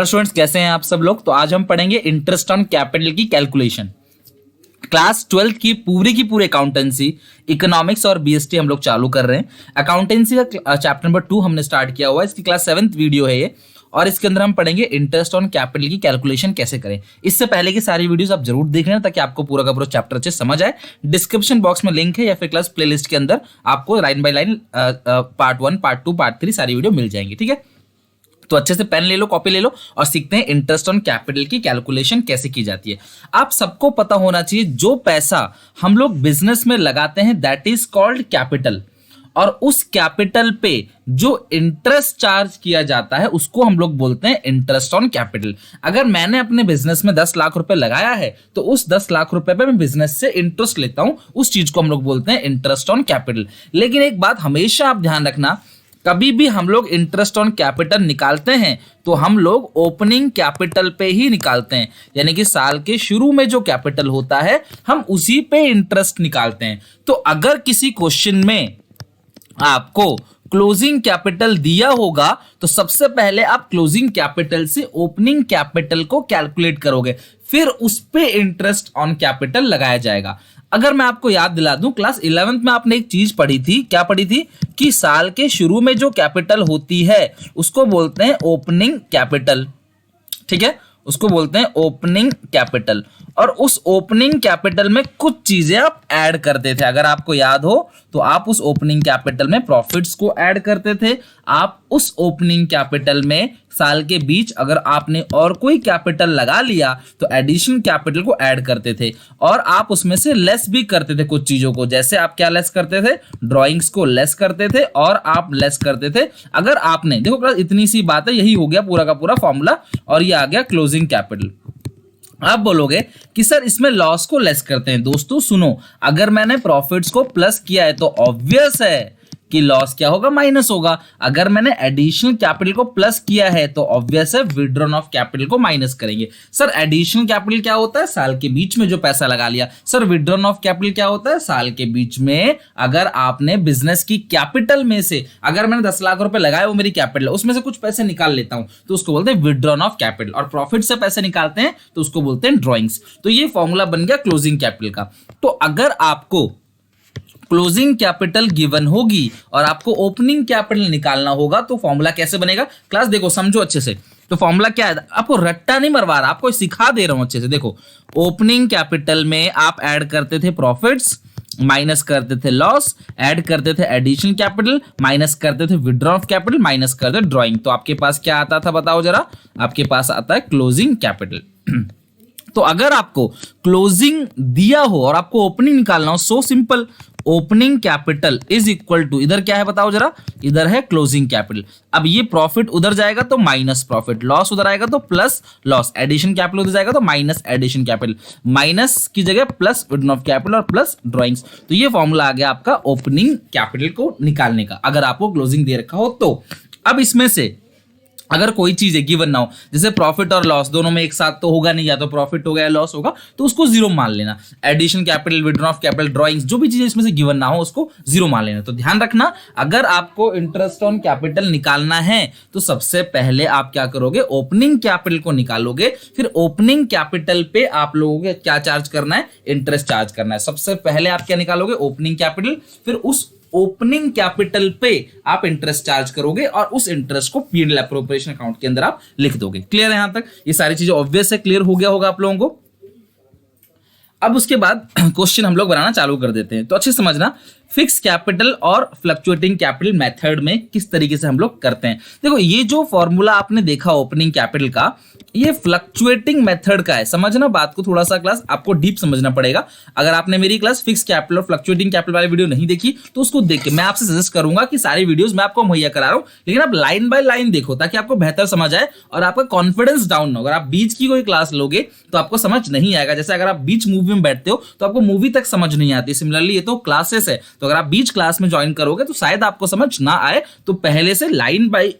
Students कैसे हैं आप सब लोग। तो आज हम पढ़ेंगे इंटरेस्ट ऑन कैपिटल की कैलकुलेशन। क्लास 12 की पूरी अकाउंटेंसी, इकोनॉमिक्स और बीएसटी हम लोग चालू कर रहे हैं। अकाउंटेंसी का चैप्टर नंबर 2 हमने स्टार्ट किया हुआ है। इसकी क्लास 7th वीडियो है ये, और इसके अंदर हम पढ़ेंगे इंटरेस्ट ऑन कैपिटल की कैलकुलेशन कैसे करें। इससे पहले की सारी वीडियोस आप जरूर देख लेना ताकि आपको पूरा का पूरा चैप्टर अच्छे समझ आए। डिस्क्रिप्शन बॉक्स में लिंक है या फिर क्लास प्लेलिस्ट के अंदर आपको line by line part 1, part 2, part 3 सारी वीडियो मिल जाएंगी। ठीक है, तो अच्छे से पेन ले लो, कॉपी ले लो और सीखते हैं इंटरेस्ट ऑन कैपिटल की कैलकुलेशन कैसे की जाती है। आप सबको पता होना चाहिए जो पैसा हम लोग बिजनेस में लगाते हैं दैट इज कॉल्ड कैपिटल, और उस कैपिटल पे जो इंटरेस्ट चार्ज किया जाता है उसको हम लोग बोलते हैं इंटरेस्ट ऑन कैपिटल। अगर मैंने अपने बिजनेस में 10 लाख रुपए लगाया है तो उस 10 लाख रुपए पे मैं बिजनेस से इंटरेस्ट लेता हूं, उस चीज को हम लोग बोलते हैं इंटरेस्ट ऑन कैपिटल। लेकिन एक बात हमेशा आप ध्यान रखना, कभी भी हम लोग इंटरेस्ट ऑन कैपिटल निकालते हैं तो हम लोग ओपनिंग कैपिटल पे ही निकालते हैं, यानी कि साल के शुरू में जो कैपिटल होता है हम उसी पे इंटरेस्ट निकालते हैं। तो अगर किसी क्वेश्चन में आपको क्लोजिंग कैपिटल दिया होगा तो सबसे पहले आप क्लोजिंग कैपिटल से ओपनिंग कैपिटल को कैलकुलेट करोगे, फिर उस पे इंटरेस्ट ऑन कैपिटल लगाया जाएगा। अगर मैं आपको याद दिला दूं, क्लास 11th में आपने एक चीज पढ़ी थी, क्या पढ़ी थी कि साल के शुरू में जो कैपिटल होती है उसको बोलते हैं ओपनिंग कैपिटल। ठीक है, उसको बोलते हैं ओपनिंग कैपिटल, और उस ओपनिंग कैपिटल में कुछ चीजें आप ऐड करते थे। अगर आपको याद हो तो आप उस ओपनिंग कैपिटल में प्रॉफिट्स को ऐड करते थे। आप उस ओपनिंग कैपिटल में साल के बीच अगर आपने और कोई कैपिटल लगा लिया तो एडिशनल कैपिटल को ऐड करते थे, और आप उसमें से लेस भी करते थे कुछ चीजों को। जैसे आप क्या लेस करते थे, ड्राइंग्स को लेस करते थे, और आप लेस करते थे अगर आपने, देखो इतनी सी बात है, यही हो गया पूरा का पूरा फॉर्मूला, और ये आ गया क्लोजिंग कैपिटल। आप बोलोगे कि सर इसमें लॉस को लेस करते हैं। दोस्तों सुनो, अगर मैंने प्रॉफिट्स को प्लस किया है तो ऑब्वियस है कि लॉस क्या होगा, माइनस होगा। अगर मैंने एडिशनल कैपिटल को प्लस किया है तो ऑब्वियस है विथड्रॉन ऑफ कैपिटल को माइनस करेंगे। सर एडिशनल कैपिटल क्या होता है, साल के बीच में जो पैसा लगा लिया। सर विथड्रॉन ऑफ कैपिटल क्या होता है, साल के बीच में अगर आपने बिजनेस की कैपिटल में से, अगर मैंने 10 लाख रुपए लगाए वो मेरी कैपिटल है, उसमें से कुछ पैसे निकाल लेता हूं तो उसको बोलते हैं विथड्रॉन ऑफ कैपिटल, और प्रॉफिट से पैसे निकालते हैं तो उसको बोलते हैं ड्रॉइंग्स। तो ये फॉर्मूला बन गया क्लोजिंग कैपिटल का। तो अगर आपको क्लोजिंग कैपिटल गिवन होगी और आपको ओपनिंग कैपिटल निकालना होगा तो फॉर्मूला कैसे बनेगा, क्लास देखो समझो अच्छे से। तो फॉर्मूला क्या है, आपको रट्टा नहीं मरवा रहा, आपको सिखा दे रहा हूं अच्छे से। देखो ओपनिंग कैपिटल में आप ऐड करते थे प्रॉफिट्स, माइनस करते थे लॉस, ऐड करते थे एडिशनल कैपिटल, माइनस करते थे विथड्रॉ ऑफ कैपिटल, माइनस करते ड्रॉइंग। तो आपके पास क्या आता था बताओ जरा, आपके पास आता है क्लोजिंग कैपिटल। तो अगर आपको क्लोजिंग दिया हो और आपको ओपनिंग निकालना हो, so simple, opening capital is equal to, इधर क्या है बताओ जरा, इधर है क्लोजिंग कैपिटल। अब ये प्रॉफिट उधर जाएगा तो माइनस प्रॉफिट, लॉस उधर आएगा तो प्लस लॉस, एडिशन कैपिटल उधर जाएगा तो माइनस एडिशन कैपिटल, माइनस की जगह प्लस विथड्रॉ ऑफ कैपिटल और प्लस ड्राइंग्स। तो ये फॉर्मूला आ गया आपका ओपनिंग कैपिटल को निकालने का, अगर आपको क्लोजिंग दे रखा हो तो। अब इसमें से अगर कोई चीज है गिवन ना हो, जैसे प्रॉफिट और लॉस दोनों में एक साथ तो होगा नहीं, या तो प्रॉफिट होगा या लॉस होगा, तो उसको जीरो मान लेना। Addition capital, withdraw of capital, drawings, जो भी चीजें इसमें से गिवन ना हो उसको जीरो मान लेना। तो ध्यान रखना, अगर आपको इंटरेस्ट ऑन कैपिटल निकालना है तो सबसे पहले आप क्या करोगे, ओपनिंग कैपिटल को निकालोगे, फिर ओपनिंग कैपिटल पे आप लोगों को क्या चार्ज करना है, इंटरेस्ट चार्ज करना है। सबसे पहले आप क्या निकालोगे, ओपनिंग कैपिटल, फिर उस ओपनिंग कैपिटल पे आप इंटरेस्ट चार्ज करोगे और उस इंटरेस्ट को P and L appropriation account के अंदर आप लिख दोगे। क्लियर है यहां तक, ये सारी चीजें ऑब्वियस है, क्लियर हो गया होगा आप लोगों को। अब उसके बाद क्वेश्चन हम लोग बनाना चालू कर देते हैं। तो अच्छे समझना, फिक्स कैपिटल और फ्लक्चुएटिंग कैपिटल मेथड में किस तरीके से हम लोग करते हैं। देखो ये जो फॉर्मूला आपने देखा ओपनिंग कैपिटल का, ये फ्लक्चुएटिंग मेथड का है। समझना बात को थोड़ा सा, क्लास आपको डीप समझना पड़ेगा। अगर आपने मेरी क्लास फिक्स कैपिटल और फ्लक्चुएटिंग कैपिटल वाली वीडियो नहीं देखी तो उसको देख के मैं आपसे सजेस्ट करूंगा कि सारी वीडियोस मैं आपको मुहैया करा रहा हूं, लेकिन आप लाइन बाय लाइन देखो ताकि आपको बेहतर समझ आए और आपका कॉन्फिडेंस डाउन ना हो। अगर आप बीच की कोई क्लास लोगे तो आपको समझ नहीं आएगा। जैसे अगर आप बीच मूवी में बैठते हो तो आपको मूवी तक समझ नहीं आती, सिमिलरली ये तो क्लासेस है, तो अगर आप बीच क्लास में ज्वाइन करोगे तो शायद आपको समझ ना आए। तो पहले से लाइन बाय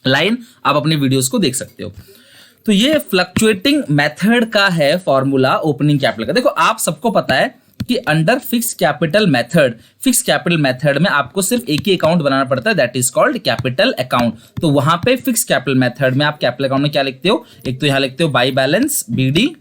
लाइन आप अपनी वीडियोस को देख सकते हो। तो ये फ्लक्चुएटिंग मेथड का है फॉर्मूला ओपनिंग कैपिटल का। देखो आप सबको पता है कि अंडर फिक्स कैपिटल मेथड में आपको सिर्फ एक ही अकाउंट बनाना पड़ता है, that is called capital account. तो वहां पे फिक्स कैपिटल मेथड में आप कैपिटल अकाउंट में क्या लिखते हो, एक तो यहां लिखते हो बाई बैलेंस बीडी,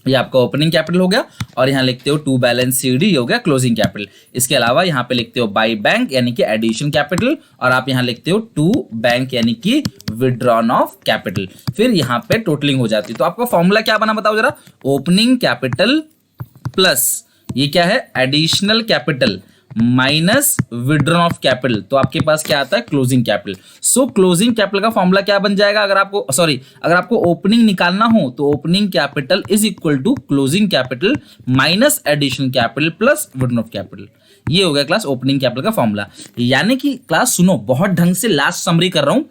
ये आपका ओपनिंग कैपिटल हो गया, और यहाँ लिखते हो टू बैलेंस सीडी, ये हो गया क्लोजिंग कैपिटल। इसके अलावा यहाँ पे लिखते हो बाई बैंक यानी कि एडिशन कैपिटल, और आप यहाँ लिखते हो टू बैंक यानी कि विड्रॉन ऑफ कैपिटल। फिर यहाँ पे टोटलिंग हो जाती है। तो आपका फॉर्मूला क्या बना बताओ जरा, ओपनिंग कैपिटल प्लस ये क्या है additional capital minus withdrawn of capital, तो आपके पास क्या आता है closing capital. So closing capital का फॉर्मूला क्या बन जाएगा, अगर आपको ओपनिंग निकालना हो तो opening capital is equal to closing capital minus additional capital plus withdrawn of capital. ये हो गया क्लास ओपनिंग कैपिटल का फॉर्मूला। यानी कि क्लास सुनो, बहुत ढंग से लास्ट समरी कर रहा हूं,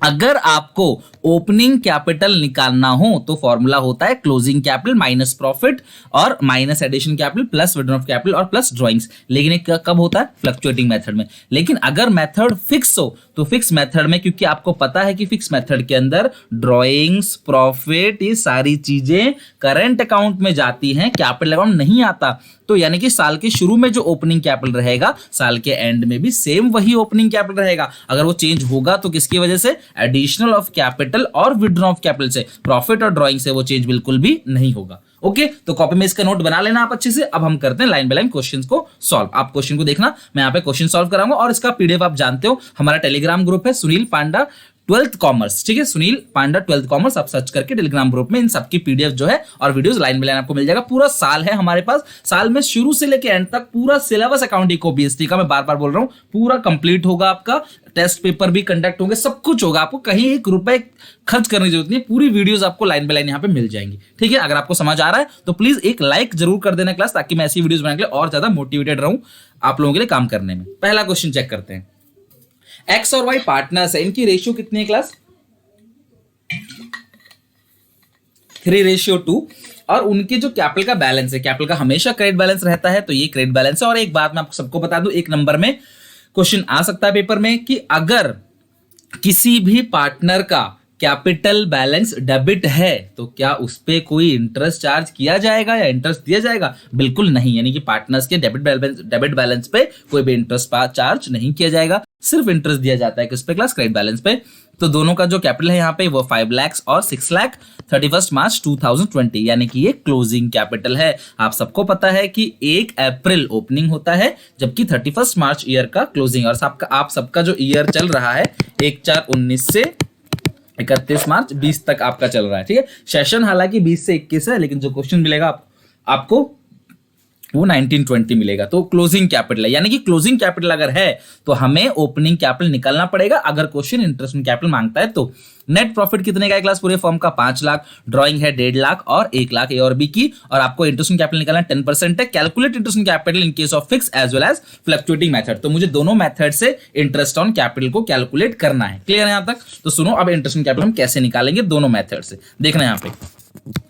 अगर आपको ओपनिंग कैपिटल निकालना हो तो फॉर्मूला होता है क्लोजिंग कैपिटल माइनस प्रॉफिट और minus addition capital plus withdrawn of capital और प्लस ड्राइंग्स। लेकिन ये कब होता है, फ्लक्चुएटिंग मेथड में। लेकिन अगर मेथड फिक्स हो तो फिक्स मेथड में, क्योंकि आपको पता है कि फिक्स मेथड के अंदर ड्राइंग्स, प्रॉफिट, ये सारी चीजें करंट अकाउंट में जाती हैं, कैपिटल अकाउंट नहीं आता। तो यानी कि साल के शुरू में जो ओपनिंग कैपिटल रहेगा, साल के एंड में भी सेम वही ओपनिंग कैपिटल रहेगा। अगर वो चेंज होगा तो किसकी वजह से, एडिशनल ऑफ कैपिटल और विड्रॉ ऑफ कैपिटल से, प्रॉफिट और ड्राइंग से वो चेंज बिल्कुल भी नहीं होगा। ओके, तो कॉपी में इसका नोट बना लेना आप अच्छे से। अब हम करते हैं लाइन बाय लाइन क्वेश्चंस को सॉल्व। आप क्वेश्चन को देखना, मैं यहाँ पे क्वेश्चन सॉल्व कराऊंगा, और इसका पीडीएफ आप जानते हो, हमारा टेलीग्राम ग्रुप है सुनील पांडा 12th कॉमर्स, ठीक है, सुनील पांडा 12th कॉमर्स, आप सर्च करके टेलीग्राम ग्रुप में इन सबकी पीडीएफ जो है और वीडियोस लाइन बाय लाइन आपको मिल जाएगा। पूरा साल है हमारे पास, साल में शुरू से लेके एंड तक पूरा सिलेबस अकाउंटिंग को बीएसटी का, मैं बार बार बोल रहा हूँ, पूरा कंप्लीट होगा आपका। टेस्ट पेपर भी कंडक्ट होंगे, सब कुछ होगा, आपको कहीं एक रुपए खर्च करने की जरूरत नहीं, पूरी वीडियोस आपको लाइन बाय लाइन यहाँ पे मिल जाएंगी। ठीक है, अगर आपको समझ आ रहा है तो प्लीज एक लाइक जरूर कर देना क्लास, ताकि मैं ऐसी वीडियोस बनाने के लिए और ज्यादा मोटिवेटेड रहूं आप लोगों के लिए काम करने में। पहला क्वेश्चन चेक करते हैं। एक्स और वाई पार्टनर्स है, इनकी रेशियो कितनी है क्लास, 3:2, और उनके जो कैपिटल का बैलेंस है, कैपिटल का हमेशा क्रेडिट बैलेंस रहता है, तो ये क्रेडिट बैलेंस है। और एक बात मैं आपको सबको बता दूं, एक नंबर में क्वेश्चन आ सकता है पेपर में कि अगर किसी भी पार्टनर का कैपिटल बैलेंस डेबिट है तो क्या उस पे कोई इंटरेस्ट चार्ज किया जाएगा या इंटरेस्ट दिया जाएगा, बिल्कुल नहीं। यानी कि पार्टनर्स के डेबिट बैलेंस पे कोई भी इंटरेस्ट चार्ज नहीं किया जाएगा, सिर्फ इंटरेस्ट दिया जाता है किस पे क्लास, क्रेडिट बैलेंस पे। तो दोनों का जो कैपिटल है यहाँ पे वो 5 लाख और 6 लाख 31 मार्च 2020, यानी कि ये क्लोजिंग कैपिटल है। आप सबको पता है कि 1 अप्रैल ओपनिंग होता है, जबकि 31 मार्च ईयर का क्लोजिंग, और आप सबका जो ईयर चल रहा है 1/4/19 से 31 मार्च 20 तक आपका चल रहा है। ठीक है, सेशन हालांकि 20 से 21 है, लेकिन जो क्वेश्चन मिलेगा आपको वो 1920 मिलेगा। तो क्लोजिंग कैपिटल है, यानी कि क्लोजिंग कैपिटल अगर है तो हमें ओपनिंग कैपिटल निकालना पड़ेगा, अगर क्वेश्चन इंटरेस्ट कैपिटल मांगता है तो। नेट प्रॉफिट कितने का है क्लास, पूरे फॉर्म का 5 लाख, ड्राइंग है 1.5 लाख और 1 लाख ए और बी की, और आपको इंटरेस्ट कैपिटल निकालना 10% है। Calculate interest capital in case of fix as well as fluctuating method, तो मुझे दोनों मेथड से इंटरेस्ट ऑन कैपिटल को कैलकुलेट करना है। क्लियर है यहाँ तक? तो सुनो, अब इंटरेस्ट कैपिटल हम कैसे निकालेंगे दोनों मेथड से, देखना यहाँ पे।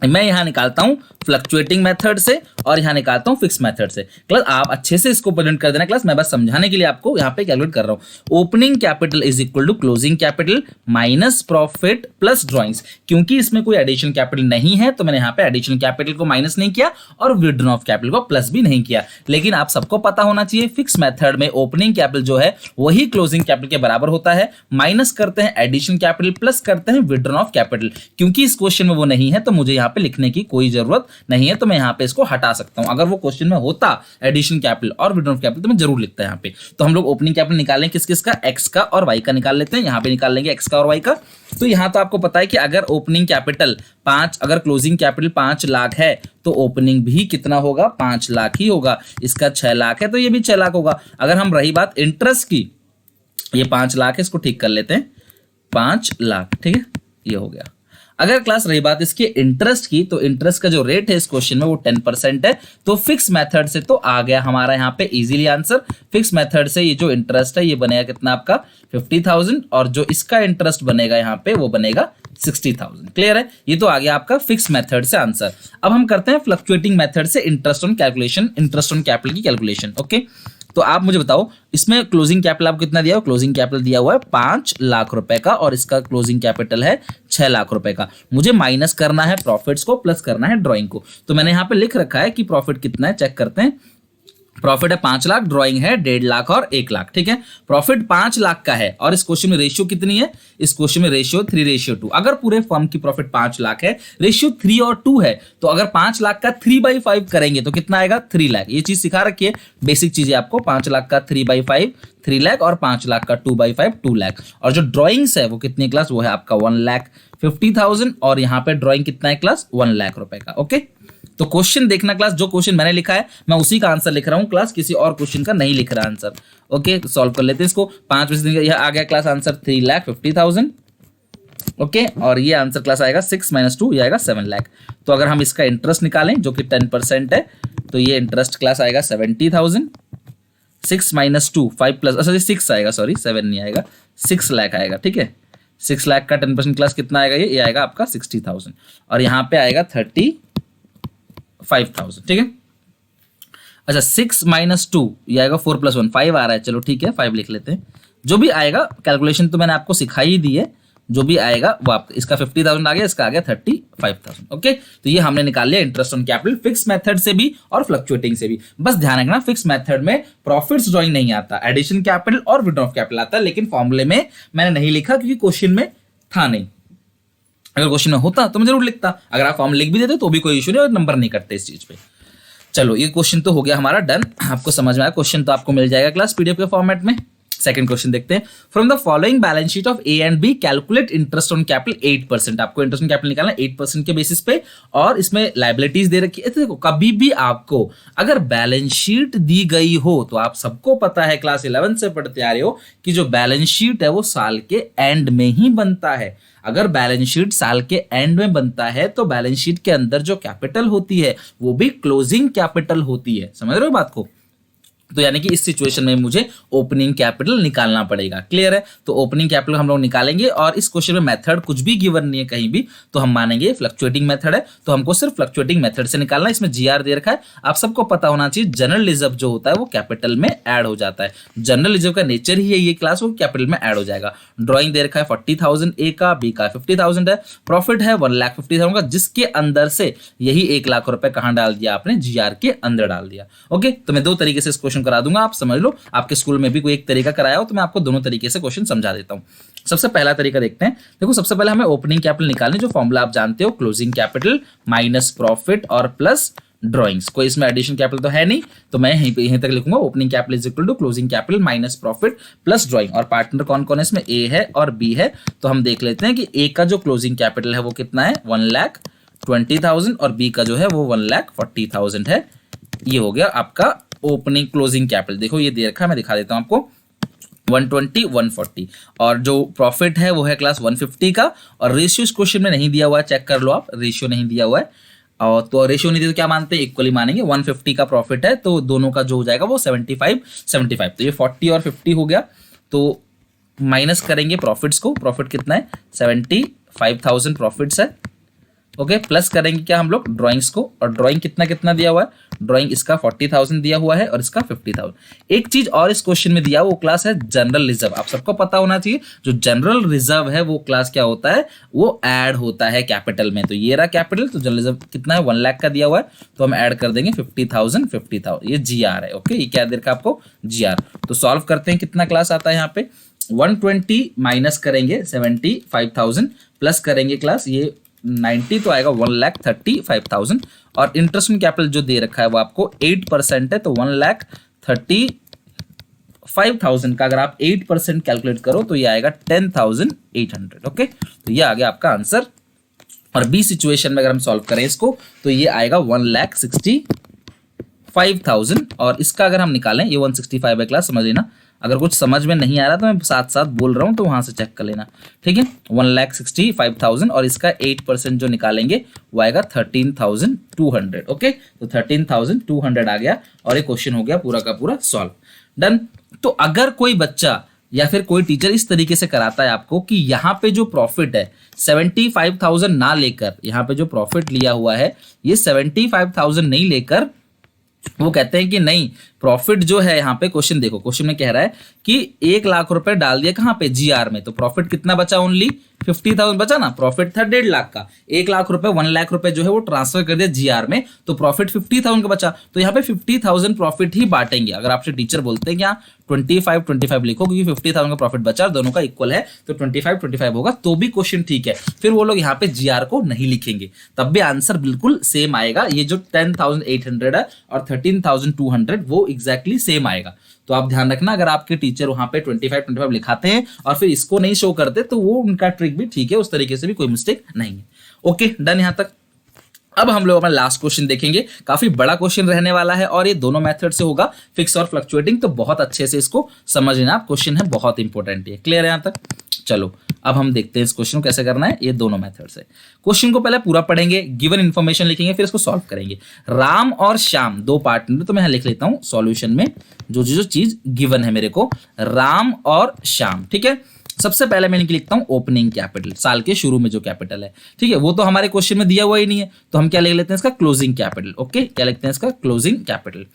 मैं यहां निकालता हूं फ्लक्चुएटिंग मेथड से और यहां निकालता हूं फिक्स मेथड से। क्लास आप अच्छे से इसको प्रेजेंट कर देना क्लास, मैं बस समझाने के लिए आपको यहां पे कैलकुलेट कर रहा हूं। Opening capital is equal to closing capital minus profit plus drawings. क्योंकि इसमें कोई एडिशनल कैपिटल नहीं है तो मैंने यहां पे एडिशनल कैपिटल को माइनस नहीं किया और विड्रॉ ऑफ कैपिटल को प्लस भी नहीं किया। लेकिन आप सबको पता होना चाहिए फिक्स मेथड में ओपनिंग कैपिटल जो है वही क्लोजिंग कैपिटल के बराबर होता है, माइनस करते हैं एडिशनल कैपिटल प्लस करते हैं विड्रॉ ऑफ कैपिटल। क्योंकि इस क्वेश्चन में वो नहीं है तो मुझे यहां पे लिखने की कोई जरूरत नहीं है, तो मैं यहां पे इसको हटा सकता हूं। अगर वो क्वेश्चन में होता एडिशन कैपिटल और विड्रॉ ऑफ कैपिटल तो मैं जरूर लिखता यहां पे। तो हम लोग ओपनिंग कैपिटल निकालें किस किस का, एक्स का और वाई का निकाल लेते हैं। यहां पे निकाल लेंगे एक्स का और वाई का। तो यहां तो आपको पता है कि अगर ओपनिंग कैपिटल 5, अगर क्लोजिंग कैपिटल 5 लाख है तो ओपनिंग भी कितना होगा, 5 लाख ही होगा। इसका 6 लाख है तो ये भी 6 लाख होगा। अगर हम रही बात इंटरेस्ट की, ये 5 लाख है, इसको ठीक कर लेते हैं, 5 लाख, ठीक है, ये हो गया। अगर क्लास रही बात इसके इंटरेस्ट की, तो इंटरेस्ट का जो रेट है इस क्वेश्चन में वो 10% है। तो फिक्स मेथड से तो आ गया हमारा यहाँ पे इजीली आंसर। फिक्स मेथड से ये जो इंटरेस्ट है ये बनेगा कितना आपका 50,000 और जो इसका इंटरेस्ट बनेगा यहाँ पे वो बनेगा 60,000। क्लियर है? ये तो आ गया आपका फिक्स मेथड से आंसर। अब हम करते हैं फ्लक्चुएटिंग मेथड से interest on calculation, interest on capital की कैलकुलेशन। ओके, तो आप मुझे बताओ इसमें क्लोजिंग कैपिटल आपको कितना दिया हुआ, क्लोजिंग कैपिटल दिया हुआ है 5 लाख रुपए का और इसका क्लोजिंग कैपिटल है 6 लाख रुपए का। मुझे माइनस करना है प्रॉफिट्स को, प्लस करना है ड्राइंग को। तो मैंने यहाँ पे लिख रखा है कि प्रॉफिट कितना है, चेक करते हैं। प्रॉफिट है 5 लाख, ड्राइंग है 1.5 लाख और 1 लाख। ठीक है, प्रॉफिट 5 लाख का है और इस क्वेश्चन में रेशियो कितनी है, इस क्वेश्चन में रेशियो 3:2। अगर पूरे फर्म की प्रॉफिट 5 लाख है, रेशियो 3 और 2 है, तो अगर 5 लाख का 3/5 करेंगे तो कितना आएगा, 3 लाख। ये चीज सिखा रखी है, बेसिक चीज है आपको। 5 लाख का 3/5 3 लाख और 5 लाख का 2/5 2 लाख। और जो ड्रॉइंग्स है वो कितनी क्लास, वो है आपका 1,50,000 और यहाँ पे ड्रॉइंग कितना है क्लास, 1 लाख रुपए का। ओके, तो क्वेश्चन देखना क्लास, जो क्वेश्चन मैंने लिखा है मैं उसी का आंसर लिख रहा हूं क्लास, किसी और क्वेश्चन का नहीं लिख रहा आंसर। ओके, सॉल्व कर लेते हैं इसको। 5 में से यह आ गया क्लास आंसर 3,50,000। ओके, और ये आंसर क्लास आएगा 6 - 2, ये आएगा 7 लाख। तो अगर हम इसका इंटरेस्ट निकालें जो कि 10% है, तो ये इंटरेस्ट क्लास आएगा 70,000। 6 - 2 5 प्लस, अच्छा 6 आएगा, सॉरी 7 नहीं आएगा, 6 लाख आएगा। ठीक है, 6 लाख का 10% क्लास कितना आएगा, ये आएगा आपका 60,000 और यहाँ पे आएगा 35,000। ठीक है, अच्छा 6 - 2 ये आएगा 4 + 1 5 आ रहा है, चलो ठीक है 5 लिख लेते हैं। जो भी आएगा कैलकुलेशन तो मैंने आपको सिखाई ही दी है, जो भी आएगा वो आप, इसका 50,000 आ गया, इसका आ गया 35,000। ओके, तो ये हमने निकाल लिया interest on capital fix method से भी और फ्लक्चुएटिंग से भी। बस ध्यान रखना फिक्स मेथड में प्रॉफिट्स ड्राइंग नहीं आता, एडिशन कैपिटल और विड्रॉ ऑफ कैपिटल आता है, लेकिन फॉर्मूले में मैंने नहीं लिखा क्योंकि क्वेश्चन में था नहीं। अगर क्वेश्चन में होता तो मैं जरूर लिखता, अगर आप फॉर्म लिख भी देते तो भी कोई इशू नहीं और नंबर नहीं कटते इस चीज पे। चलो ये क्वेश्चन तो हो गया हमारा डन, आपको समझ में आया। क्वेश्चन तो आपको मिल जाएगा क्लास पीडीएफ के फॉर्मेट में। सेकंड क्वेश्चन देखते हैं। From the following balance sheet of A and B calculate interest on capital 8%। आपको इंटरेस्ट ऑन कैपिटल निकालना 8% के बेसिस पे और इसमें लायबिलिटीज दे रखी है। तो देखो कभी भी आपको अगर बैलेंस शीट दी गई हो तो आप सबको पता है, क्लास 11 से पढ़ते आ रहे हो कि जो बैलेंस शीट है वो साल के एंड में ही बनता है। अगर बैलेंस शीट साल के एंड में बनता है तो बैलेंस शीट के अंदर जो कैपिटल होती है वो भी क्लोजिंग कैपिटल होती है। समझ रहे हो बात को? तो यानी कि इस सिचुएशन में मुझे ओपनिंग कैपिटल निकालना पड़ेगा। क्लियर है? तो ओपनिंग कैपिटल हम लोग निकालेंगे और इस क्वेश्चन में मेथड कुछ भी गिवन नहीं है कहीं भी, तो हम मानेंगे फ्लक्चुएटिंग मेथड है, तो हमको सिर्फ फ्लक्चुएटिंग मेथड से निकालना है। इसमें जीआर दे रखा है, आप सबको पता होना चाहिए जनरल रिजर्व जो होता है वो कैपिटल में ऐड हो जाता है। जनरल रिजर्व का नेचर ही है ये क्लास, वो कैपिटल में ऐड हो जाएगा। ड्रॉइंग दे रखा है 40,000 ए का, बी का 50,000 है, प्रॉफिट है 1,50,000 का, जिसके अंदर से यही 1 लाख रुपए कहां डाल दिया आपने, जीआर के अंदर डाल दिया। ओके, तो मैं दो तरीके से इस क्वेश्चन करा दूंगा, आप समझ लो। आपके स्कूल में भी कोई एक तरीका कराया हो तो मैं आपको दोनों तरीके से क्वेश्चन समझा देता हूं। सबसे पहला तरीका देखते हैं। देखो सबसे पहले हमें ओपनिंग कैपिटल निकालने, जो फॉर्मूला आप जानते हो, क्लोजिंग कैपिटल माइनस प्रॉफिट और प्लस ड्रॉइंग्स। कोई इसमें एडिशन कैपिटल तो है नहीं, तो मैं यहीं तक लिखूंगा opening capital is equal to closing capital minus profit plus drawing. और पार्टनर कौन कौन है इसमें, ए है और बी है। तो हम देख लेते हैं कि ए का जो क्लोजिंग कैपिटल है वो कितना है, 1,20,000 और बी का जो है वो 1,40,000 है। ये हो गया आपका ओपनिंग क्लोजिंग कैपिटल। देखो ये दे रखा है, मैं दिखा देता हूं आपको, 120 140 और जो प्रॉफिट है वो है क्लास 150 का। और रेशियो इस क्वेश्चन में नहीं दिया हुआ है, चेक कर लो आप, रेशियो नहीं दिया हुआ है। और तो रेशियो नहीं दिया तो क्या मानते हैं, इक्वली मानेंगे। 150 का प्रॉफिट है तो दोनों का जो हो जाएगा वो 75 तो ये 40 और 50 हो गया। तो माइनस करेंगे प्रॉफिट्स को, प्रॉफिट कितना है 75,000 प्रॉफिट्स है। ओके, प्लस करेंगे क्या हम लोग ड्राइंग्स को, और ड्राइंग कितना कितना दिया हुआ है, ड्राइंग इसका 40,000 दिया हुआ है और इसका 50,000। एक चीज और इस क्वेश्चन में दिया, वो क्लास है जनरल रिजर्व। आप सबको पता होना चाहिए जो जनरल रिजर्व है वो क्लास क्या होता है, वो ऐड होता है कैपिटल में। तो ये रहा कैपिटल, तो जनरल रिजर्व कितना है 1 लाख का दिया हुआ है, तो हम ऐड कर देंगे 50,000 ये जीआर है। ओके, ये क्या दे रखा आपको, जीआर। तो सॉल्व करते हैं, कितना क्लास आता है यहाँ पे, 120 माइनस करेंगे 75,000 प्लस करेंगे क्लास ये 90 तो आएगा 1,35,000। और इंटरेस्ट ऑन कैपिटल जो दे रखा है वो आपको 8% है, तो 1,35,000 का अगर आप 8% कैलकुलेट करो तो ये आएगा 10,800। ओके, तो ये आ गया आपका आंसर। और बी सिचुएशन में अगर हम सॉल्व करें इसको तो ये आएगा 1,65,000 और इसका अगर हम निकालें, ये 165 है क्लास, समझ लेना। अगर कुछ समझ में नहीं आ रहा तो मैं साथ साथ बोल रहा हूं तो वहां से चेक कर लेना, ठीक है। 1,65,000 और इसका 8% जो निकालेंगे वो आएगा 13,200। ओके, तो 13,200 आ गया और ये क्वेश्चन हो गया पूरा का पूरा सॉल्व, डन। तो अगर कोई बच्चा या फिर कोई टीचर इस तरीके से कराता है आपको कि यहाँ पे जो प्रॉफिट है 75,000 ना लेकर, यहाँ पे जो प्रॉफिट लिया हुआ है ये 75,000 नहीं लेकर वो कहते हैं कि नहीं, प्रॉफिट जो है यहाँ पे, क्वेश्चन देखो, क्वेश्चन में कह रहा है कि 1 लाख रुपए डाल दिया कहाँ पे, जीआर में, तो प्रॉफिट कितना बचा, ओनली 50,000 बचा ना। प्रॉफिट था 1.5 लाख का, 1 लाख रुपए 1 लाख रुपए जो है वो ट्रांसफर कर दिया जीआर में, तो प्रॉफिट 50,000 का बचा। तो यहाँ पे 50,000 प्रॉफिट ही बांटेंगे। अगर आपसे टीचर बोलते हैं कि यहाँ 25-25 लिखो क्योंकि 50,000 का प्रॉफिट बचा, दोनों का इक्वल है, तो 25-25 होगा, तो भी क्वेश्चन ठीक है। फिर वो लोग यहाँ पे जीआर को नहीं लिखेंगे, तब भी आंसर बिल्कुल सेम आएगा। ये जो 10,800 है और 13,200 वो एग्जैक्टली सेम आएगा। तो आप ध्यान रखना, अगर आपके टीचर वहां पे 25-25 लिखाते हैं और फिर इसको नहीं शो करते, तो वो उनका ट्रिक भी ठीक है, उस तरीके से भी कोई मिस्टेक नहीं है। ओके, डन यहां तक। अब हम लोग अपना लास्ट क्वेश्चन देखेंगे, काफी बड़ा क्वेश्चन रहने वाला है और ये दोनों मेथड से होगा, फिक्स और फ्लक्चुएटिंग, तो बहुत अच्छे से इसको समझ लेना। क्वेश्चन है बहुत इंपॉर्टेंट, है क्लियर है यहां तक। चलो अब हम देखते हैं इस क्वेश्चन को कैसे करना है। ये दोनों मेथड से क्वेश्चन को पहले पूरा पढ़ेंगे, गिवन इन्फॉर्मेशन लिखेंगे, फिर इसको सॉल्व करेंगे। राम और श्याम दो पार्टनर, तो मैं यहां लिख लेता हूं सॉल्यूशन में जो चीज गिवन है मेरे को, राम और श्याम, ठीक है। सबसे पहले मैं इनकी लिखता हूं ओपनिंग कैपिटल, साल के शुरू में जो कैपिटल है, ठीक है, वो तो हमारे क्वेश्चन में दिया हुआ ही नहीं है, तो हम क्या लिख लेते हैं इसका क्लोजिंग कैपिटल। ओके, क्या लिखते हैं इसका क्लोजिंग कैपिटल।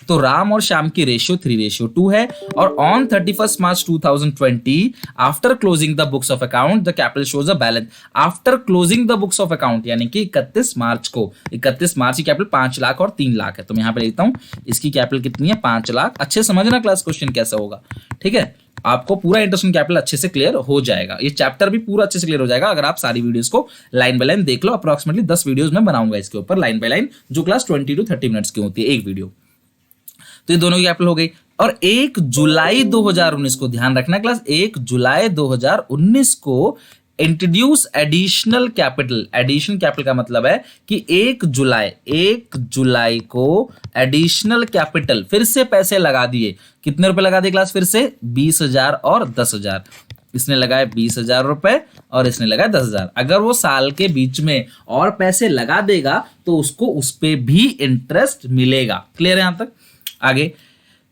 तो राम और श्याम की रेशियो 3:2 है और on 31 March 2020 after closing the books of account the capital shows a balance. After closing the books of account यानी कि 31 मार्च की कैपिटल 5 लाख और 3 लाख है। तो मैं यहां पे लिखता हूं इसकी कैपिटल कितनी है, 5 लाख। अच्छे समझना क्लास क्वेश्चन कैसा होगा, ठीक है। आपको पूरा इंटरेस्ट कैपिटल अच्छे से क्लियर हो जाएगा, ये चैप्टर भी पूरा अच्छे से क्लियर हो जाएगा अगर आप सारी वीडियोस को लाइन बाय लाइन देख लो। अप्रोक्सीमेटली 10 वीडियोस में बनाऊंगा इसके ऊपर लाइन बाय लाइन, जो क्लास 20 to 30 मिनट्स की होती है एक वीडियो। तो ये दोनों की कैपिटल हो गई। और 1 जुलाई 2019 को ध्यान रखना क्लास, 1 जुलाई 2019 को introduce additional capital. Additional capital का मतलब है कि 1 जुलाई को एडिशनल कैपिटल फिर से पैसे लगा दिए। कितने रुपए लगा दिए क्लास, फिर से 20,000 और 10,000। इसने लगाए 20,000 रुपए और इसने लगाए 10,000। अगर वो साल के बीच में और पैसे लगा देगा तो उसको उस पे भी इंटरेस्ट मिलेगा। क्लियर है यहां तक। आगे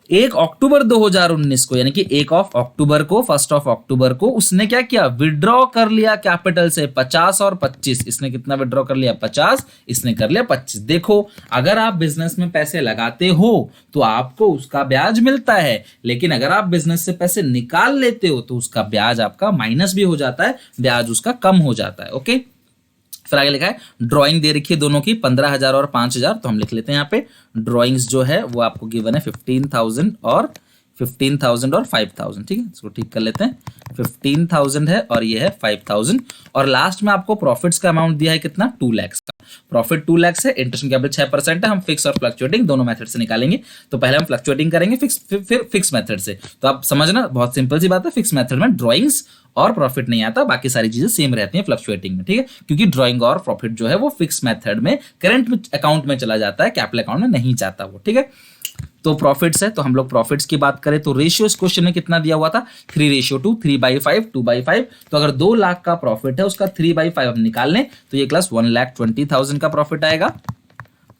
1 अक्टूबर 2019 को यानी कि 1 अक्टूबर को 1 अक्टूबर को उसने क्या किया, विड्रॉ कर लिया कैपिटल से 50 और 25। इसने कितना विड्रॉ कर लिया, 50, इसने कर लिया 25। देखो अगर आप बिजनेस में पैसे लगाते हो तो आपको उसका ब्याज मिलता है, लेकिन अगर आप बिजनेस से पैसे निकाल लेते हो तो उसका ब्याज आपका माइनस भी हो जाता है, ब्याज उसका कम हो जाता है। ओके, फिर आगे लिखा है ड्राइंग दे रखी है दोनों की 15,000 और 5,000, तो हम लिख लेते हैं यहाँ पे ड्राइंग्स जो है वो आपको गिवन है 15,000 और 5,000, ठीक है। इसको ठीक कर लेते हैं, 15,000 है और ये है 5,000। और लास्ट में आपको प्रॉफिट्स का अमाउंट दिया है कितना, 2 लाख का। प्रॉफिट 2 लाख है, इंटरेस्ट कैपिटल 6% है। हम फिक्स और फ्लक्चुएटिंग दोनों मेथड से निकालेंगे। तो पहले हम फ्लक्चुएटिंग करेंगे फिर फिक्स मेथड से। तो आप समझना बहुत सिंपल सी बात है, फिक्स मेथड में ड्राइंग्स और प्रॉफिट नहीं आता, बाकी सारी चीजें सेम रहती हैं फ्लक्चुएटिंग में, ठीक है। क्योंकि ड्राइंग और प्रॉफिट जो है वो फिक्स मेथड में करंट अकाउंट में चला जाता है, कैपिटल अकाउंट में नहीं जाता वो, ठीक है। तो प्रॉफिट्स है, तो हम लोग प्रॉफिट्स की बात करें तो रेशियो इस क्वेश्चन में कितना दिया हुआ था, 3:2, 3/5, 2/5। तो अगर 2 लाख का प्रॉफिट है उसका 3/5 हम निकाल लें तो ये क्लास 1,20,000 का प्रॉफिट आएगा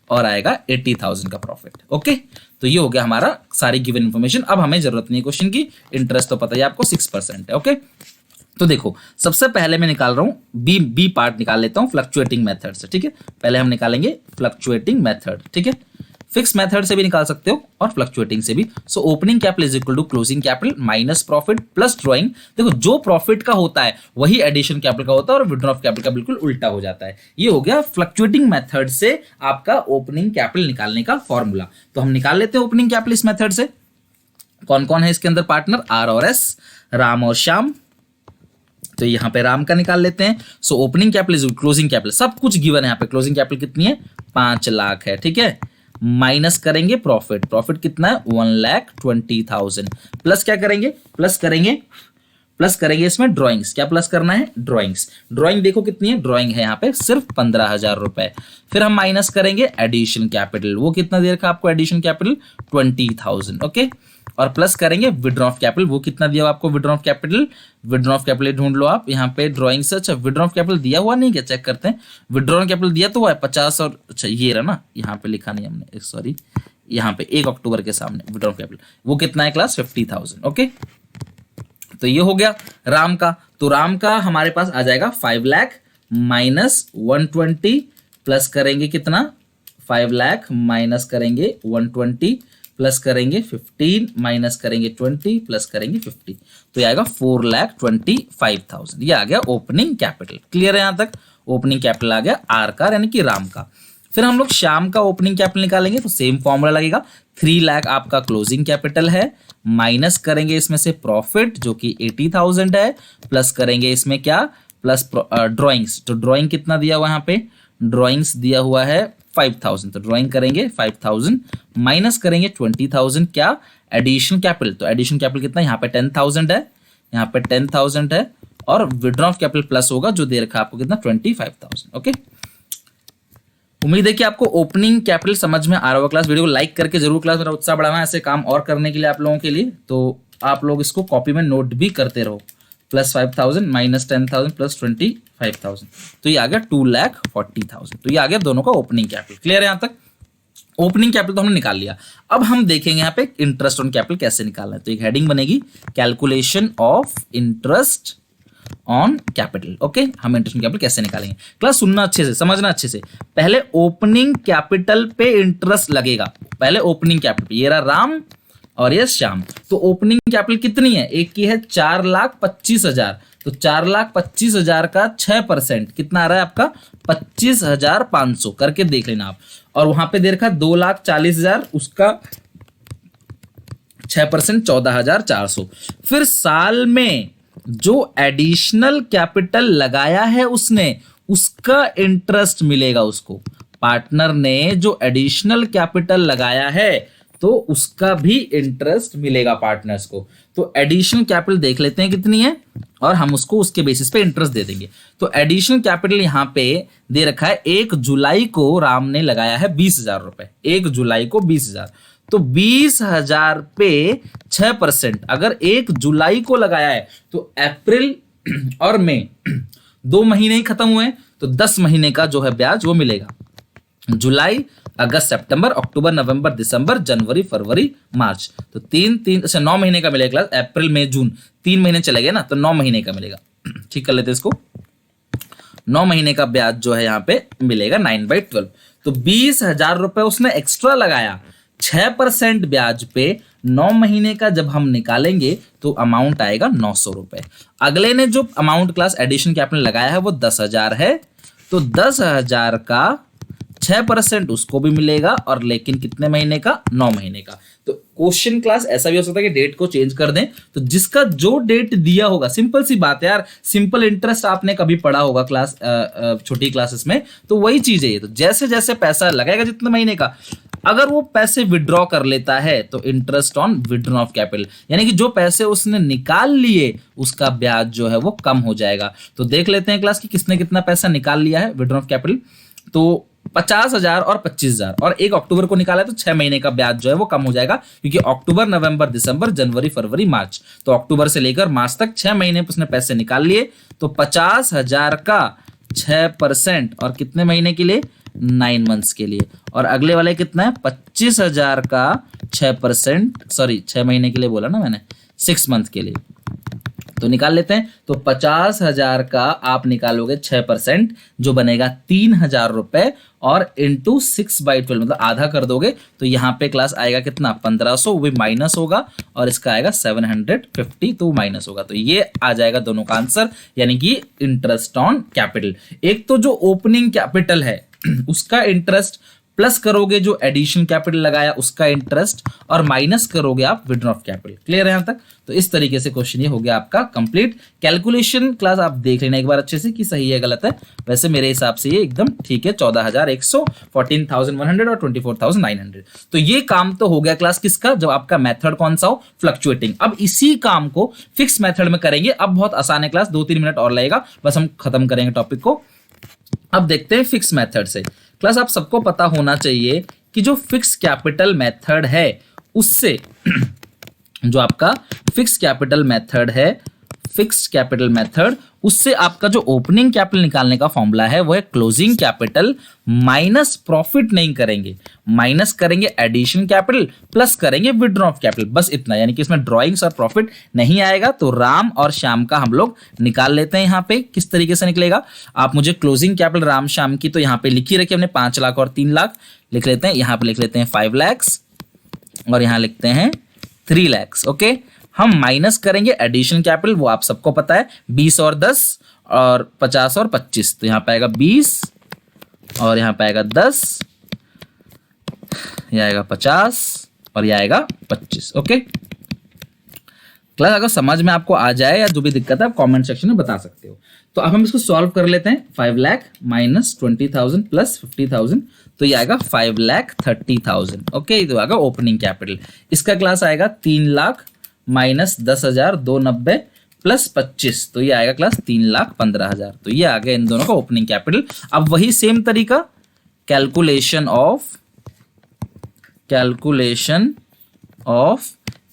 और आएगा 80,000 का प्रॉफिट। ओके, तो ये हो गया हमारा सारी गिवन इंफॉर्मेशन। अब हमें जरूरत नहीं है क्वेश्चन की, इंटरेस्ट तो पता ही आपको 6% है। ओके, तो देखो सबसे पहले मैं निकाल रहा हूं बी पार्ट निकाल लेता हूं फ्लक्चुएटिंग मेथड से, ठीक है। पहले हम निकालेंगे फ्लक्चुएटिंग मेथड, ठीक है। फिक्स मेथड से भी निकाल सकते हो और फ्लक्चुएटिंग से भी। So opening capital is equal to closing capital minus profit plus drawing. देखो जो प्रॉफिट का होता है वही एडिशन कैपिटल का होता है और विड्रॉ ऑफ कैपिटल का बिल्कुल उल्टा हो जाता है। ये हो गया फ्लक्चुएटिंग मेथड से आपका ओपनिंग कैपिटल निकालने का फॉर्मूला। तो हम निकाल लेते हैं ओपनिंग कैपिटल इस मेथड से। कौन कौन है इसके अंदर पार्टनर, आर और एस, राम और श्याम। तो यहां पे राम का निकाल लेते हैं। सो opening capital is closing capital, सब कुछ गिवन है यहाँ पे। क्लोजिंग कैपिटल कितनी है, 5 लाख है, ठीक है। माइनस करेंगे प्रॉफिट, प्रॉफिट कितना है 1,20,000। प्लस क्या करेंगे, प्लस करेंगे इसमें ड्राइंग्स। क्या प्लस करना है, ड्राइंग्स। ड्राइंग देखो कितनी है, ड्राइंग है यहाँ पे सिर्फ 15,000 रुपए। फिर हम माइनस करेंगे एडिशन कैपिटल, वो कितना दे रखा आपको एडिशन कैपिटल 20,000। ओके, और प्लस करेंगे विड्रॉ ऑफ कैपिटल, वो कितना दिया आपको withdraw of capital. Withdraw of capital ढूंढ लो आप यहाँ पे ड्राइंग से। अच्छा विड्रॉ ऑफ कैपिटल दिया हुआ नहीं क्या, चेक करते हैं। विड्रॉ ऑफ कैपिटल दिया तो हुआ है 50 और अच्छा ये रहा ना, यहाँ पे लिखा नहीं हमने, सॉरी, यहाँ पे 1 अक्टूबर के सामने विड्रॉ ऑफ कैपिटल वो कितना है क्लास 50,000। ओके, तो ये हो गया राम का। तो राम का हमारे पास आ जाएगा 5 लाख माइनस 120 प्लस करेंगे कितना 5 लाख माइनस करेंगे 120 प्लस करेंगे 15 माइनस करेंगे 20 प्लस करेंगे 50, तो ये आएगा 4,25,000। ये आ गया ओपनिंग कैपिटल। क्लियर है यहाँ तक? ओपनिंग कैपिटल आ गया आर का यानी कि राम का। फिर हम लोग श्याम का ओपनिंग कैपिटल निकालेंगे तो सेम फॉर्मूला लगेगा। 3 लाख आपका क्लोजिंग कैपिटल है, माइनस करेंगे इसमें से प्रॉफिट जो कि 80,000 है, प्लस करेंगे इसमें क्या, प्लस ड्रॉइंग्स। तो ड्रॉइंग कितना दिया हुआ है यहाँ पे, ड्रॉइंग्स दिया हुआ है 5,000, तो ड्रॉइंग करेंगे 5,000 माइनस करेंगे 20,000 क्या, एडिशनल कैपिटल। तो एडिशनल कैपिटल कितना, यहाँ पे 10,000 है, यहाँ पे 10,000 है, और विड्रॉ ऑफ कैपिटल प्लस होगा जो दे रखा है आपको कितना, 25,000। ओके, उम्मीद है कि आपको ओपनिंग कैपिटल समझ में आ रहा होगा। क्लास वीडियो को लाइक करके जरूर क्लास मेरा उत्साह बढ़ाना है ऐसे काम और करने के लिए आप लोगों के लिए। तो आप लोग इसको कॉपी में नोट भी करते रहो। प्लस 5,000 माइनस 10,000 प्लस 25,000, तो ये आ गया 2,40,000। तो ये आ गया दोनों का ओपनिंग कैपिटल। क्लियर है यहाँ तक? ओपनिंग कैपिटल तो हमने निकाल लिया। अब हम देखेंगे यहाँ पे इंटरेस्ट ऑन कैपिटल कैसे निकालना है। तो एक हेडिंग बनेगी calculation of interest on capital. Okay, हम इंटरेस्ट ऑन कैपिटल कैसे निकालेंगे। क्लास सुनना अच्छे से, समझना अच्छे से। पहले ओपनिंग कैपिटल पे इंटरेस्ट लगेगा, पहले ओपनिंग कैपिटल। ये रहा राम और ये श्याम। तो ओपनिंग कैपिटल कितनी है, एक की है 4,25,000, तो 4,25,000 का 6% कितना आ रहा है आपका, 25,500 करके देख लेना आप। और वहां पे दे रखा 2,40,000, उसका 6% 14,400। फिर साल में जो एडिशनल कैपिटल लगाया है उसने, उसका इंटरेस्ट मिलेगा उसको। पार्टनर ने जो एडिशनल कैपिटल लगाया है तो उसका भी इंटरेस्ट मिलेगा पार्टनर्स को। तो एडिशनल कैपिटल देख लेते हैं कितनी है और हम उसको उसके बेसिस पे इंटरेस्ट दे देंगे। तो एडिशनल कैपिटल यहां पे दे रखा है 1 जुलाई को राम ने लगाया है 20,000 रुपए, 1 जुलाई को 20,000। तो 20,000 पे 6%, अगर 1 जुलाई को लगाया है तो अप्रैल और मई 2 महीने ही खत्म हुए, तो 10 महीने का जो है ब्याज वो मिलेगा। जुलाई, अगस्त, सितंबर, अक्टूबर, नवंबर, दिसंबर, जनवरी, फरवरी, मार्च, तो 9 महीने का मिलेगा। अप्रैल, मई, जून 3 महीने चले गए ना, तो 9 महीने का मिलेगा। ठीक कर लेते हैं इसको। 9 महीने का ब्याज जो है यहाँ पे मिलेगा 9/12। तो 20,000 रुपए उसने एक्स्ट्रा लगाया, 6% ब्याज पे 9 महीने का जब हम निकालेंगे तो अमाउंट आएगा 900 रुपए। अगले ने जो अमाउंट क्लास एडिशन कैपिटल लगाया है वो 10,000 है, तो 10,000 का 6% उसको भी मिलेगा, और लेकिन कितने महीने का, 9 महीने का। तो क्वेश्चन क्लास ऐसा भी हो सकता है कि डेट को चेंज कर दें, तो जिसका जो डेट दिया होगा, सिंपल सी बात है यार, सिंपल इंटरेस्ट आपने कभी पढ़ा होगा क्लास छोटी क्लासेस में, तो वही चीज है ये। तो जैसे जैसे पैसा लगाएगा जितने महीने का, अगर वो पैसे विड्रॉ कर लेता है तो interest on withdraw of capital, यानी कि जो पैसे उसने निकाल लिए उसका ब्याज जो है वो कम हो जाएगा। तो देख लेते हैं क्लास कि किसने कितना पैसा निकाल लिया है विड्रॉ ऑफ कैपिटल। तो 50,000 और 25,000, और 1 अक्टूबर को निकाला है तो 6 महीने का ब्याज जो है वो कम हो जाएगा, क्योंकि अक्टूबर, नवंबर, दिसंबर, जनवरी, फरवरी, मार्च, तो अक्टूबर से लेकर मार्च तक 6 महीने उसने पैसे निकाल लिए। तो 50,000 का 6% और कितने महीने के लिए, 9 मंथ्स के लिए। और अगले वाले कितना है, 25,000 का 6%, सॉरी 6 महीने के लिए बोला ना मैंने, 6 मंथ के लिए। तो निकाल लेते हैं। तो 50,000 का आप निकालोगे 6%, जो बनेगा 3,000 रुपए, और इंटू 6/12 मतलब आधा कर दोगे, तो यहाँ पे क्लास आएगा कितना, 1,500, वो भी माइनस होगा, और इसका आएगा 750, तो माइनस होगा। तो ये आ जाएगा दोनों का आंसर, यानी कि इंटरेस्ट ऑन कैपिटल। एक तो जो ओपनिंग कैपिटल है उसका इंटरेस्ट, प्लस करोगे जो एडिशन कैपिटल लगाया उसका इंटरेस्ट, और माइनस करोगे आप विड्रॉ ऑफ कैपिटल। क्लियर है यहाँ तक? तो इस तरीके से क्वेश्चन ये हो गया आपका कंप्लीट। कैलकुलेशन क्लास आप देख लेना एक बार अच्छे से कि सही है गलत है। वैसे मेरे हिसाब से ये एकदम ठीक है, 14,100, 14,100 और 24,900। तो ये काम तो हो गया क्लास किसका, जब आपका मेथड कौन सा हो, फ्लक्चुएटिंग। अब इसी काम को फिक्स मेथड में करेंगे। अब बहुत आसान है क्लास, 2-3 मिनट और लगेगा, बस हम खत्म करेंगे टॉपिक को। अब देखते हैं फिक्स मेथड से। क्लास आप सबको पता होना चाहिए कि जो फिक्स कैपिटल मेथड है उससे जो आपका फिक्स कैपिटल मेथड है, फिक्स्ड कैपिटल मेथड, उससे आपका जो ओपनिंग कैपिटल निकालने का फॉर्मूला है वो है क्लोजिंग कैपिटल माइनस प्रॉफिट नहीं करेंगे, माइनस करेंगे एडिशन कैपिटल प्लस करेंगे विड्रॉ ऑफ कैपिटल, बस इतना। यानी कि इसमें ड्रॉइंग्स और प्रॉफिट नहीं आएगा। तो राम और श्याम का हम लोग निकाल लेते हैं। यहाँ पे किस तरीके से निकलेगा, आप मुझे क्लोजिंग कैपिटल राम श्याम की तो यहाँ पे लिखी रखी हमने 5 लाख और 3 लाख लिख लेते हैं। यहाँ पे लिख लेते हैं 5 लाख और यहाँ लिखते हैं 3 लाख। ओके, हम माइनस करेंगे एडिशन कैपिटल, वो आप सबको पता है 20 और 10 और 50 और 25, तो यहाँ पे आएगा 20 और यहाँ पे आएगा 10, यह आएगा 50 और यह आएगा 25। ओके क्लास, अगर समझ में आपको आ जाए या जो भी दिक्कत है आप कमेंट सेक्शन में बता सकते हो। तो अब हम इसको सॉल्व कर लेते हैं। 5 लाख माइनस 20,000 प्लस 50,000, तो ये आएगा 5,30,000। ओके, तो आएगा ओपनिंग कैपिटल। इसका क्लास आएगा 3 लाख माइनस 10,000 290 प्लस 25, तो ये आएगा क्लास 3,15,000। तो ये आ गया इन दोनों का ओपनिंग कैपिटल। अब वही सेम तरीका calculation of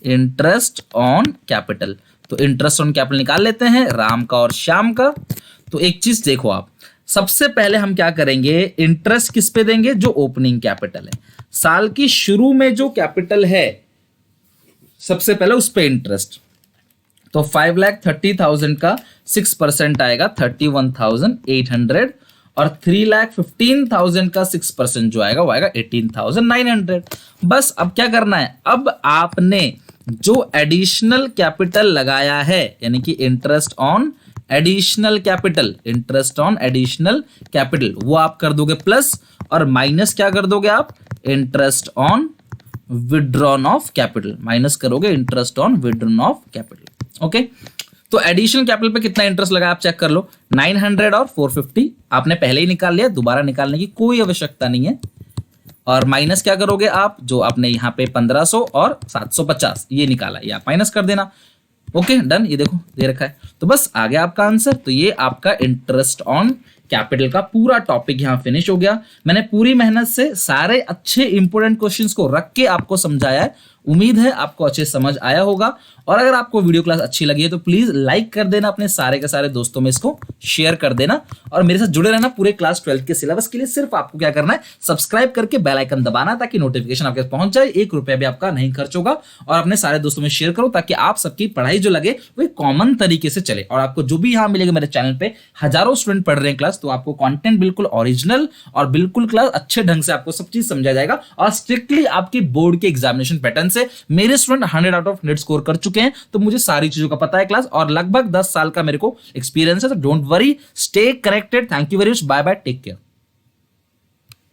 interest on capital, तो इंटरेस्ट ऑन कैपिटल निकाल लेते हैं राम का और श्याम का। तो एक चीज देखो आप, सबसे पहले हम क्या करेंगे, इंटरेस्ट किस पे देंगे, जो ओपनिंग कैपिटल है, साल की शुरू में जो कैपिटल है सबसे पहले उस पे इंटरेस्ट। तो 5,30,000 का 6% आएगा 31,800 और 3,15,000 का 6% जो आएगा वो आएगा 18,900। बस अब क्या करना है, अब आपने जो एडिशनल कैपिटल लगाया है यानी कि इंटरेस्ट ऑन एडिशनल कैपिटल वो आप कर दोगे प्लस, और माइनस क्या कर दोगे आप, interest on withdrawn of capital, minus करोगे interest on withdrawn of capital. Okay, तो एडिशनल कैपिटल पे कितना इंटरेस्ट लगा आप चेक कर लो, 900 और 450 आपने पहले ही निकाल लिया, दोबारा निकालने की कोई आवश्यकता नहीं है। और माइनस क्या करोगे आप, जो आपने यहाँ पे 1500 और 750 ये निकाला, ये आप माइनस कर देना। ओके डन, ये देखो दे रखा है, तो बस आ गया आपका आंसर। तो ये आपका इंटरेस्ट ऑन कैपिटल का पूरा टॉपिक यहाँ फिनिश हो गया। मैंने पूरी मेहनत से सारे अच्छे इंपोर्टेंट क्वेश्चंस को रख के आपको समझाया है, उम्मीद है आपको अच्छे समझ आया होगा। और अगर आपको वीडियो क्लास अच्छी लगी है तो प्लीज लाइक कर देना, अपने सारे के सारे दोस्तों में इसको शेयर कर देना, और मेरे साथ जुड़े रहना पूरे क्लास 12 के सिलेबस के लिए। सिर्फ आपको क्या करना है, सब्सक्राइब करके बेल आइकन दबाना ताकि नोटिफिकेशन आपके पास पहुंच जाए। 1 रुपया भी आपका नहीं खर्च होगा, और अपने सारे दोस्तों में शेयर करो ताकि आप सबकी पढ़ाई जो लगे वो एक कॉमन तरीके से चले। और आपको जो भी यहाँ मिलेगा, मेरे चैनल पे हजारों स्टूडेंट पढ़ रहे हैं क्लास, तो आपको कंटेंट बिल्कुल ओरिजिनल और बिल्कुल क्लास अच्छे ढंग से आपको सब चीज समझा जाएगा, और स्ट्रिक्टली आपकी बोर्ड के एग्जामिनेशन पैटर्न से। मेरे स्टूडेंट 100 आउट ऑफ 100 स्कोर कर चुके हैं, तो मुझे सारी चीजों का पता है क्लास, और लगभग 10 साल का मेरे को एक्सपीरियंस है। तो don't worry, stay connected. Thank you very much, bye bye, take care.